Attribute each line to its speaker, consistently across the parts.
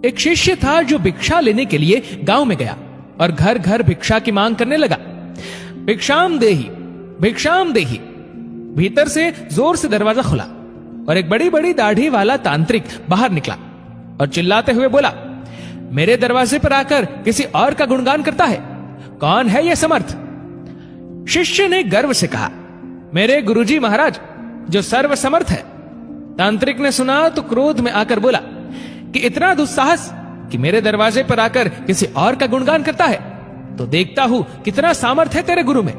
Speaker 1: एक शिष्य था जो भिक्षा लेने के लिए गांव में गया और घर घर भिक्षा की मांग करने लगा। भिक्षाम देही, भिक्षाम देही। भीतर से जोर से दरवाजा खुला और एक बड़ी बड़ी दाढ़ी वाला तांत्रिक बाहर निकला और चिल्लाते हुए बोला, मेरे दरवाजे पर आकर किसी और का गुणगान करता है, कौन है यह समर्थ? शिष्य ने गर्व से कहा, मेरे गुरुजी महाराज जो सर्व समर्थ है। तांत्रिक ने सुना तो क्रोध में आकर बोला कि इतना दुस्साहस कि मेरे दरवाजे पर आकर किसी और का गुणगान करता है, तो देखता हूं कितना सामर्थ्य है तेरे गुरु में।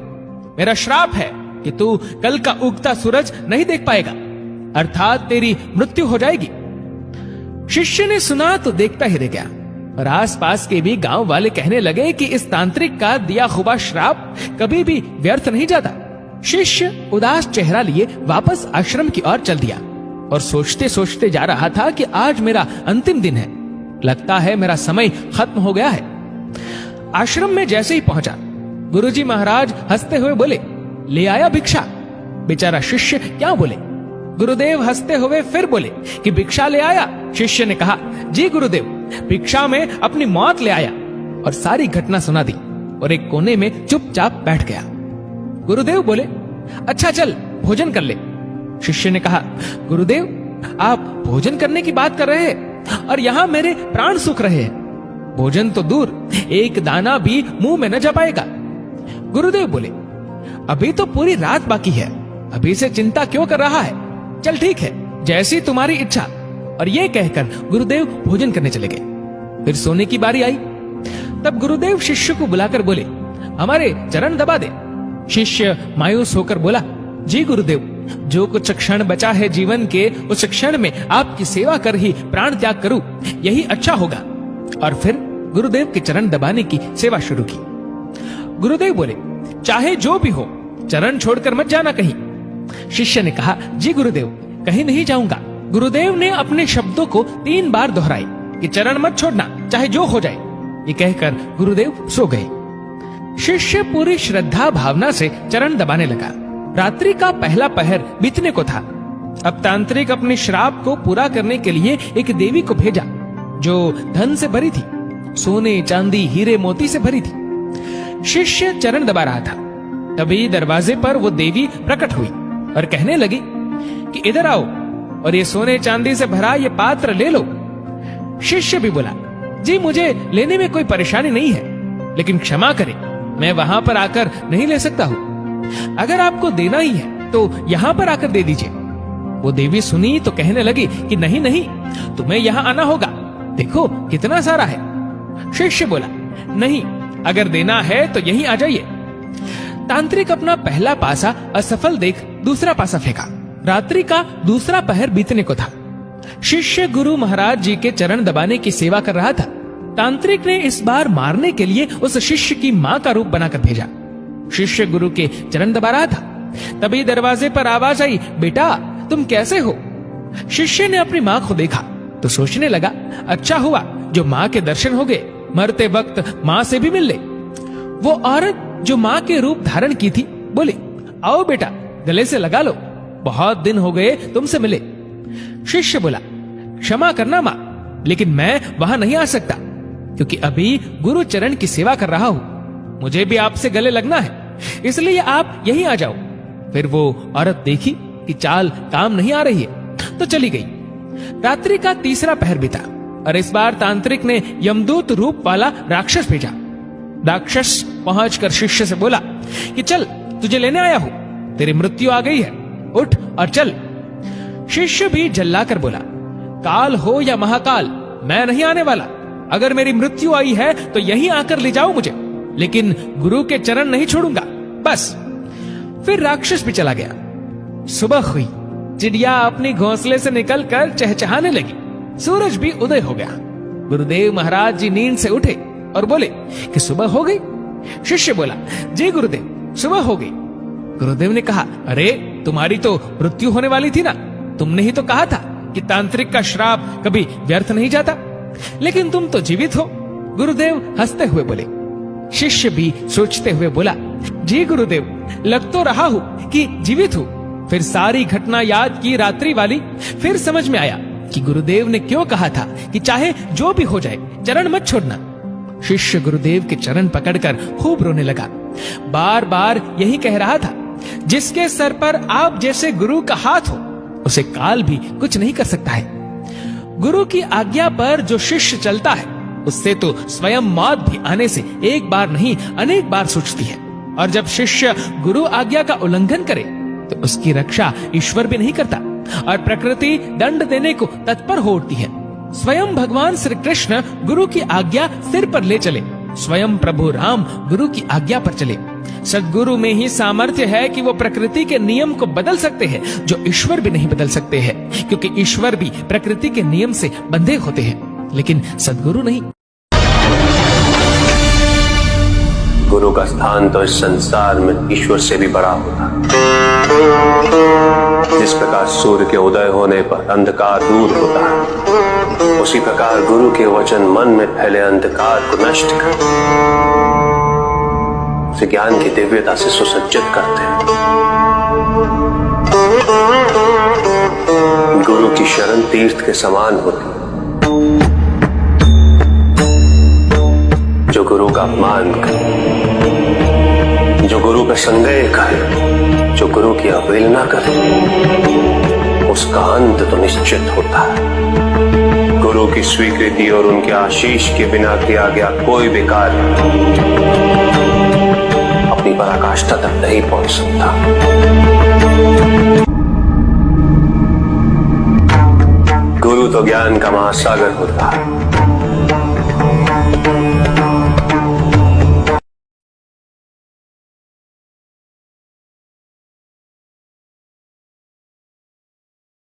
Speaker 1: मेरा श्राप है कि तू कल का उगता सूरज नहीं देख पाएगा, अर्थात तेरी मृत्यु हो जाएगी। शिष्य ने सुना तो देखता ही रह गया और आसपास के भी गांव वाले कहने लगे कि इस तांत्रिक का दिया हुआ श्राप कभी भी व्यर्थ नहीं जाता। शिष्य उदास चेहरा लिए वापस आश्रम की ओर चल दिया और सोचते सोचते जा रहा था कि आज मेरा अंतिम दिन है, लगता है मेरा समय खत्म हो गया है। आश्रम में जैसे ही पहुंचा, गुरुजी महाराज हंसते हुए बोले, ले आया भिक्षा। बेचारा शिष्य क्या बोले। गुरुदेव हंसते हुए फिर बोले कि भिक्षा ले आया। शिष्य ने कहा, जी गुरुदेव, भिक्षा में अपनी मौत ले आया, और सारी घटना सुना दी और एक कोने में चुपचाप बैठ गया। गुरुदेव बोले, अच्छा चल भोजन कर ले। शिष्य ने कहा, गुरुदेव आप भोजन करने की बात कर रहे हैं और यहाँ मेरे प्राण सूख रहे हैं। भोजन तो दूर, एक दाना भी मुंह में न जा पाएगा। गुरुदेव बोले, अभी तो पूरी रात बाकी है, अभी से चिंता क्यों कर रहा है? चल ठीक है, जैसी तुम्हारी इच्छा। और ये कहकर गुरुदेव भोजन करने चले गए। फिर सोने की बारी आई। तब गुरुदेव शिष्य को बुलाकर बोले, हमारे चरण दबा दे। शिष्य मायूस होकर बोला, जी गुरुदेव, जो कुछ क्षण बचा है जीवन के, उस क्षण में आपकी सेवा कर ही प्राण त्याग करूं, यही अच्छा होगा। और फिर गुरुदेव के चरण दबाने की सेवा शुरू की। गुरुदेव बोले, चाहे जो भी हो, चरण छोड़कर मत जाना कहीं। शिष्य ने कहा, जी गुरुदेव, कहीं नहीं जाऊंगा। गुरुदेव ने अपने शब्दों को 3 बार दोहराए कि चरण मत छोड़ना, चाहे जो हो जाए। ये कहकर गुरुदेव सो गए। शिष्य पूरी श्रद्धा भावना से चरण दबाने लगा। रात्रि का पहला पहर बीतने को था। अब तांत्रिक अपने श्राप को पूरा करने के लिए एक देवी को भेजा जो धन से भरी थी, सोने चांदी हीरे मोती से भरी थी। शिष्य चरण दबा रहा था, तभी दरवाजे पर वो देवी प्रकट हुई और कहने लगी कि इधर आओ और ये सोने चांदी से भरा ये पात्र ले लो। शिष्य भी बोला, जी मुझे लेने में कोई परेशानी नहीं है, लेकिन क्षमा करें, मैं वहां पर आकर नहीं ले सकता हूं। अगर आपको देना ही है तो यहां पर आकर दे दीजिए। वो देवी सुनी तो कहने लगी कि नहीं नहीं, तुम्हें यहां आना होगा, देखो कितना सारा है। शिष्य बोला, नहीं, अगर देना है तो यहीं आ जाइए। तांत्रिक अपना पहला पासा असफल देख दूसरा पासा फेंका। रात्रि का दूसरा पहर बीतने को था। शिष्य गुरु महाराज जी के चरण दबाने की सेवा कर रहा था। तांत्रिक ने इस बार मारने के लिए उस शिष्य की मां का रूप बनाकर भेजा। शिष्य गुरु के चरण दबा रहा था, तभी दरवाजे पर आवाज आई, बेटा तुम कैसे हो? शिष्य ने अपनी मां को देखा तो सोचने लगा, अच्छा हुआ जो मां के दर्शन हो गए, मरते वक्त मां से भी मिल ले। वो औरत जो मां के रूप धारण की थी बोली, आओ बेटा गले से लगा लो, बहुत दिन हो गए तुमसे मिले। शिष्य बोला, क्षमा करना मां, लेकिन मैं वहां नहीं आ सकता क्योंकि अभी गुरु चरण की सेवा कर रहा हूं, मुझे भी आपसे गले लगना है, इसलिए आप यहीं आ जाओ। फिर वो औरत देखी कि चाल काम नहीं आ रही है तो चली गई। रात्रि का तीसरा पहर बीता और इस बार तांत्रिक ने यमदूत रूप वाला राक्षस भेजा। राक्षस पहुंचकर शिष्य से बोला कि चल तुझे लेने आया हूं, तेरी मृत्यु आ गई है, उठ और चल। शिष्य भी जल्लाकर बोला, काल हो या महाकाल, मैं नहीं आने वाला। अगर मेरी मृत्यु आई है तो यहीं आकर ले जाओ मुझे, लेकिन गुरु के चरण नहीं छोड़ूंगा, बस। फिर राक्षस भी चला गया। सुबह हुई, चिड़िया अपनी घोंसले से निकलकर चहचहाने लगी, सूरज भी उदय हो गया। गुरुदेव महाराज जी नींद से उठे और बोले कि सुबह हो गई। शिष्य बोला, जी गुरुदेव सुबह हो गई। गुरुदेव ने कहा, अरे तुम्हारी तो मृत्यु होने वाली थी ना, तुमने ही तो कहा था कि तांत्रिक का श्राप कभी व्यर्थ नहीं जाता, लेकिन तुम तो जीवित हो। गुरुदेव हंसते हुए बोले। शिष्य भी सोचते हुए बोला, जी गुरुदेव लग तो रहा हूं कि जीवित हूं। फिर सारी घटना याद की रात्रि वाली, फिर समझ में आया कि गुरुदेव ने क्यों कहा था कि चाहे जो भी हो जाए चरण मत छोड़ना। शिष्य गुरुदेव के चरण पकड़कर खूब रोने लगा। बार बार यही कह रहा था, जिसके सर पर आप जैसे गुरु का हाथ हो उसे काल भी कुछ नहीं कर सकता है। गुरु की आज्ञा पर जो शिष्य चलता है उससे तो स्वयं मौत भी आने से एक बार नहीं अनेक बार सूझती है। और जब शिष्य गुरु आज्ञा का उल्लंघन करे तो उसकी रक्षा ईश्वर भी नहीं करता और प्रकृति दंड देने को तत्पर हो उठती है। स्वयं भगवान श्री कृष्ण गुरु की आज्ञा सिर पर ले चले, स्वयं प्रभु राम गुरु की आज्ञा पर चले। सद्गुरु में ही सामर्थ्य है कि वो प्रकृति के नियम को बदल सकते हैं जो ईश्वर भी नहीं बदल सकते हैं, क्योंकि ईश्वर भी प्रकृति के नियम से बंधे होते हैं, लेकिन सद्गुरु नहीं।
Speaker 2: गुरु का स्थान तो इस संसार में ईश्वर से भी बड़ा होता। जिस प्रकार सूर्य के उदय होने पर अंधकार दूर होता है, उसी प्रकार गुरु के वचन मन में फैले अंधकार को नष्ट कर उसे ज्ञान की दिव्यता से सुसज्जित करते हैं। गुरु की शरण तीर्थ के समान होती। जो गुरु का अपमान करे, जो गुरु पे संदेह करे, जो गुरु की अवहेलना करे, उसका अंत तो निश्चित होता है। गुरु की स्वीकृति और उनके आशीष के बिना किया गया कोई भी कार्य अपनी पराकाष्ठा तक नहीं पहुंच सकता। गुरु तो ज्ञान का महासागर होता है।